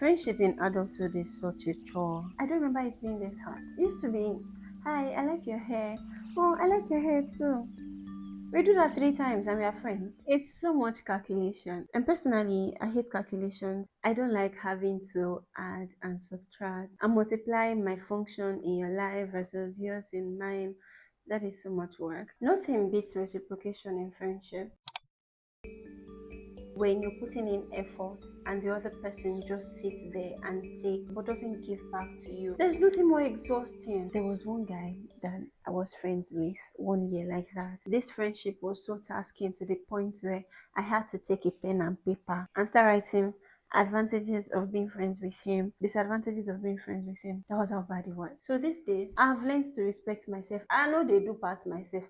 Friendship in adulthood is such a chore. I don't remember it being this hard. It used to be, hi, I like your hair. Oh, I like your hair too. We do that 3 times and we are friends. It's so much calculation. And personally, I hate calculations. I don't like having to add and subtract and multiply my function in your life versus yours in mine. That is so much work. Nothing beats reciprocation in friendship. When you're putting in effort and the other person just sits there and take but doesn't give back to you, there's nothing more exhausting. There was one guy that I was friends with 1 year like that. This friendship was so tasking to the point where I had to take a pen and paper and start writing advantages of being friends with him, disadvantages of being friends with him. That was how bad it was. So these days I've learned to respect myself. I know they do pass myself.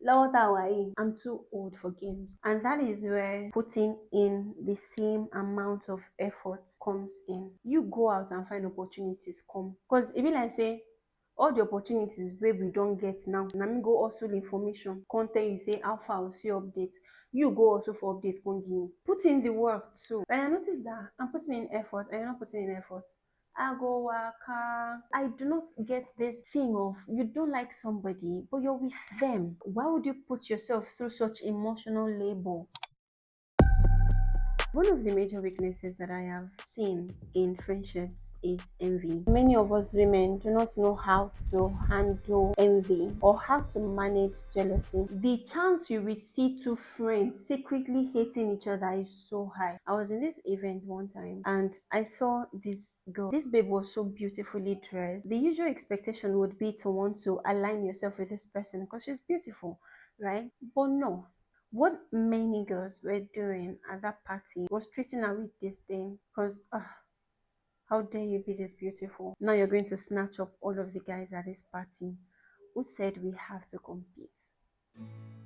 Lọ́wọ́ tá a wà yìí, I'm too old for games. And that is where putting in the same amount of effort comes in. You go out and find opportunities come. Because e be like say all the opportunities wey we don get now, na me go hustle information, come tell you say how far I see update. You go also for updates, come give me. Put in the work too. And I notice that I'm putting in effort and you're not putting in effort. I go waka. I do not get this thing of you don't like somebody, but you're with them. Why would you put yourself through such emotional labor? One of the major weaknesses that I have seen in friendships is envy. Many of us women do not know how to handle envy or how to manage jealousy. The chance you will see two friends secretly hating each other is so high. I was in this event one time and I saw this girl. This babe was so beautifully dressed. The usual expectation would be to want to align yourself with this person because she's beautiful, right? But no, what many girls were doing at that party was treating her with disdain because, how dare you be this beautiful? Now you're going to snatch up all of the guys at this party. Who said we have to compete?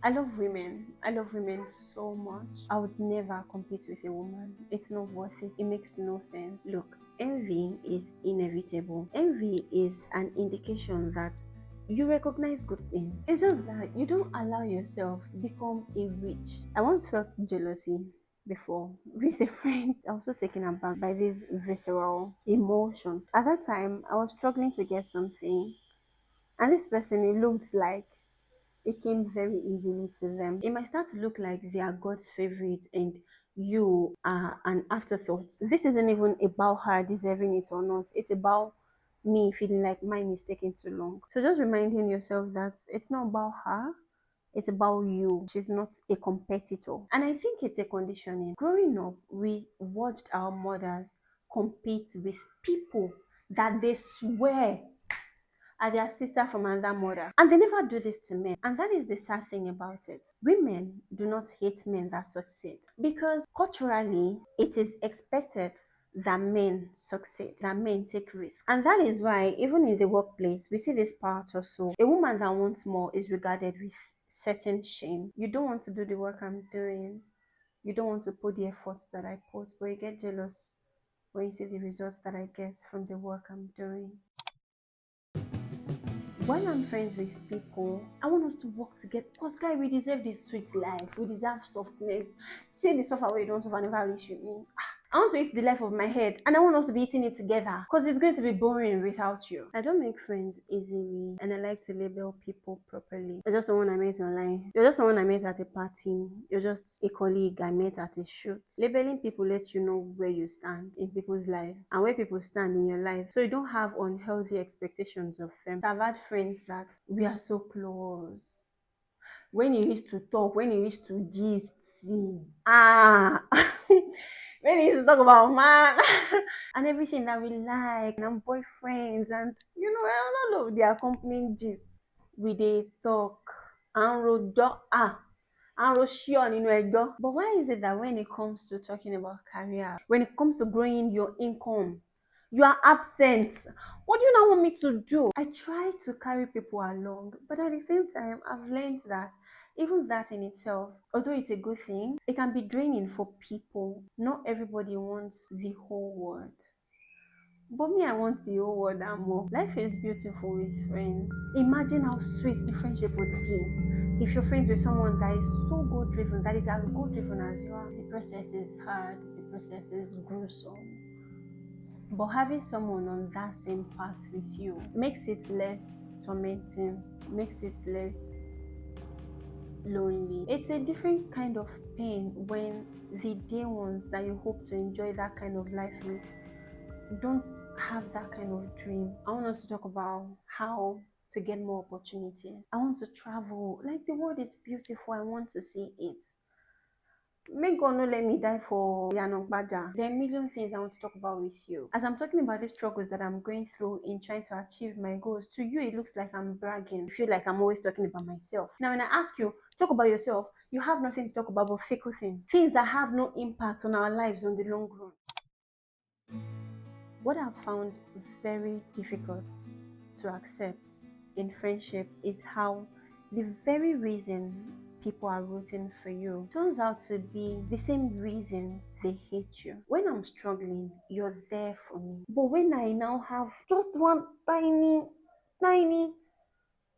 I love women. I love women so much. I would never compete with a woman. It's not worth it. It makes no sense. Look, envy is inevitable. Envy is an indication that you recognize good things. It's just that you don't allow yourself become a witch. I once felt jealousy before with a friend. I was so taken aback by this visceral emotion. At that time, I was struggling to get something, and this person, it looked like it came very easily to them. It might start to look like they are God's favorite and you are an afterthought. This isn't even about her deserving it or not. It's about me feeling like mine is taking too long. So just reminding yourself that it's not about her, it's about you. She's not a competitor. And I think it's a conditioning. Growing up, we watched our mothers compete with people that they swear are their sister from another mother. And they never do this to men. And that is the sad thing about it. Women do not hate men that succeed because culturally it is expected that men succeed, that men take risks. And that is why even in the workplace, we see this part also. A woman that wants more is regarded with certain shame. You don't want to do the work I'm doing. You don't want to put the efforts that I put, but you get jealous when you see the results that I get from the work I'm doing. While I'm friends with people, I want us to work together. Because guy, we deserve this sweet life. We deserve softness. Share the suffer where you don't suffer, never reach with me. I want to eat the life of my head and I want us to be eating it together because it's going to be boring without you. I don't make friends easily and I like to label people properly. You're just someone I met online. You're just someone I met at a party. You're just a colleague I met at a shoot. Labeling people lets you know where you stand in people's lives and where people stand in your life. So you don't have unhealthy expectations of them. I've had friends that we are so close. When you used to talk, when you used to gist, when you used to talk about man and everything that we like and boyfriends and all of the accompanying gist, we dey talk and rojọ́ nínú ẹjọ́. But why is it that when it comes to talking about career, when it comes to growing your income, you are absent? What do you now want me to do? I try to carry people along, but at the same time, I've learned that even that in itself, although it's a good thing, it can be draining for people. Not everybody wants the whole world. But me, I want the whole world and more. Life is beautiful with friends. Imagine how sweet the friendship would be if you're friends with someone that is so goal driven, that is as goal driven as you are. The process is hard, the process is gruesome. But having someone on that same path with you makes it less tormenting, makes it less lonely. It's a different kind of pain when the dear ones that you hope to enjoy that kind of life with don't have that kind of dream. I want us to talk about how to get more opportunities. I want to travel. Like, the world is beautiful. I want to see it. May God not let me die for Yanogbaja. There are a million things I want to talk about with you. As I'm talking about the struggles that I'm going through in trying to achieve my goals, to you it looks like I'm bragging. You feel like I'm always talking about myself. Now, when I ask you, talk about yourself, you have nothing to talk about but fickle things. Things that have no impact on our lives on the long run. What I've found very difficult to accept in friendship is how the very reason people are rooting for you turns out to be the same reasons they hate you. When I'm struggling, you're there for me. But when I now have just one tiny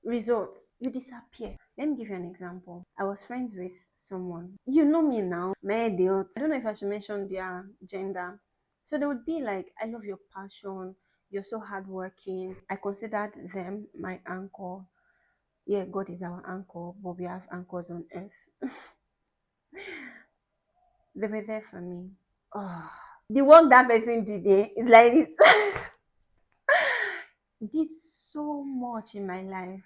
result, you disappear. Let me give you an example. I was friends with someone. You know me now. I don't know if I should mention their gender. So they would be like, I love your passion. You're so hardworking. I considered them my anchor. Yeah, God is our anchor, but we have anchors on earth. They were there for me. Oh, the work that person did is like this. Did so much in my life.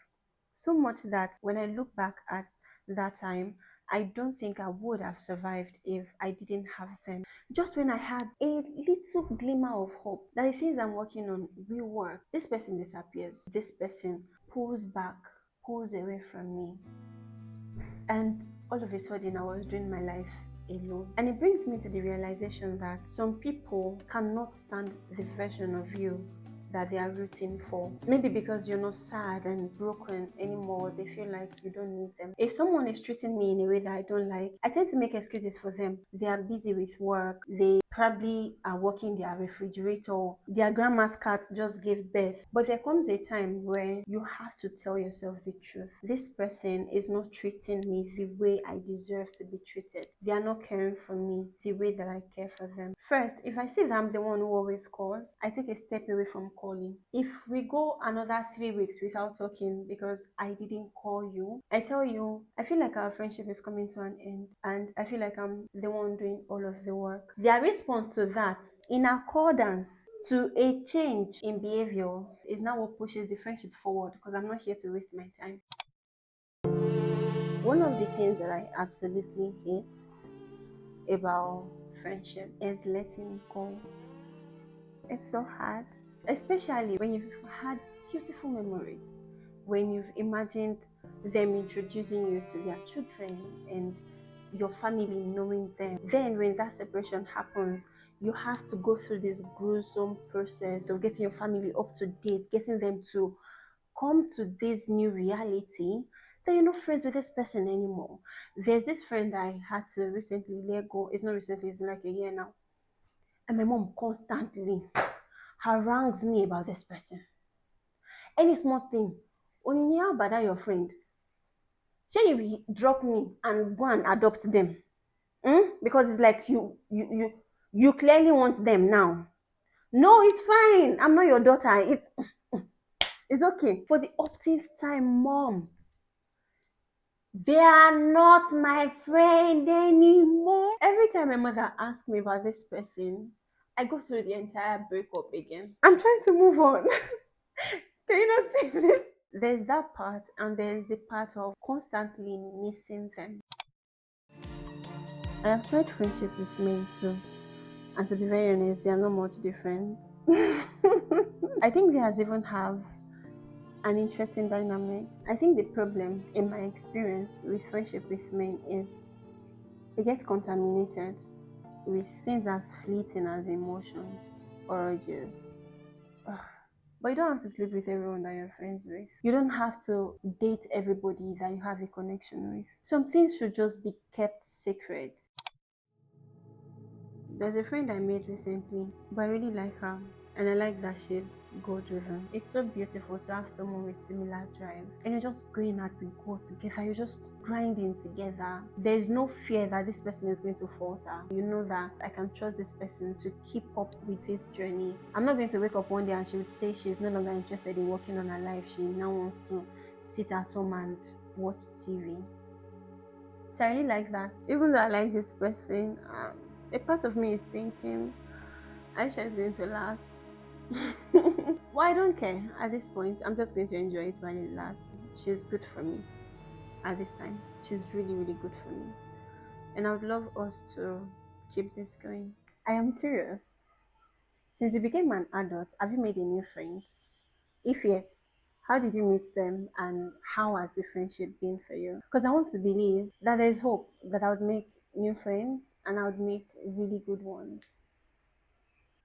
So much that when I look back at that time, I don't think I would have survived if I didn't have them. Just when I had a little glimmer of hope that the things I'm working on will work, this person disappears. This person pulls back, pulls away from me. And all of a sudden, I was doing my life alone. And it brings me to the realization that some people cannot stand the version of you that they are rooting for. Maybe because you're not sad and broken anymore, they feel like you don't need them. If someone is treating me in a way that I don't like, I tend to make excuses for them. They are busy with work, they probably are working their refrigerator, their grandma's cat just gave birth. But there comes a time where you have to tell yourself the truth. This person is not treating me the way I deserve to be treated. They are not caring for me the way that I care for them. First, if I see that I'm the one who always calls, I take a step away from calling. If we go another 3 weeks without talking because I didn't call you, I tell you, I feel like our friendship is coming to an end and I feel like I'm the one doing all of the work. Their response to that, in accordance to a change in behavior, is now what pushes the friendship forward because I'm not here to waste my time. One of the things that I absolutely hate about friendship is letting go. It's so hard, especially when you've had beautiful memories, when you've imagined them introducing you to their children and your family knowing them. Then, when that separation happens, you have to go through this gruesome process of getting your family up to date, getting them to come to this new reality that you're not friends with this person anymore. There's this friend I had to recently let go. It's not recently, it's been like a year now. And my mom constantly harangues me about this person. Any small thing. Onyinye, how about that your friend? Shey you will drop me and go and adopt them? Because it's like you clearly want them now. No, it's fine. I'm not your daughter. It's okay. For the upteenth time, mom. They are not my friend anymore. Every time my mother asks me about this person, I go through the entire breakup again. I'm trying to move on. Can you not see this? There's that part, and there's the part of constantly missing them. I have tried friendship with men too, and to be very honest, they are not much different. I think they has even have an interesting dynamics. I think the problem in my experience with friendship with men is it gets contaminated with things as fleeting as emotions or urges. Ugh. But you don't have to sleep with everyone that you're friends with. You don't have to date everybody that you have a connection with. Some things should just be kept sacred. There's a friend I made recently, but I really like her. And I like that she's goal driven. It's so beautiful to have someone with similar drive. And you're just going at the goal together. You're just grinding together. There's no fear that this person is going to falter. You know that I can trust this person to keep up with this journey. I'm not going to wake up one day and she would say she's no longer interested in working on her life. She now wants to sit at home and watch TV. So I really like that. Even though I like this person, a part of me is thinking Aisha is going to last. Well, I don't care at this point. I'm just going to enjoy it while it lasts. She's good for me at this time. She's really, really good for me. And I would love us to keep this going. I am curious. Since you became an adult, have you made a new friend? If yes, how did you meet them and how has the friendship been for you? Because I want to believe that there's hope that I would make new friends and I would make really good ones.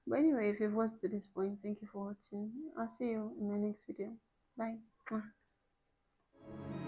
But anyway, if you've watched to this point, thank you for watching. I'll see you in my next video. Bye. Mwah.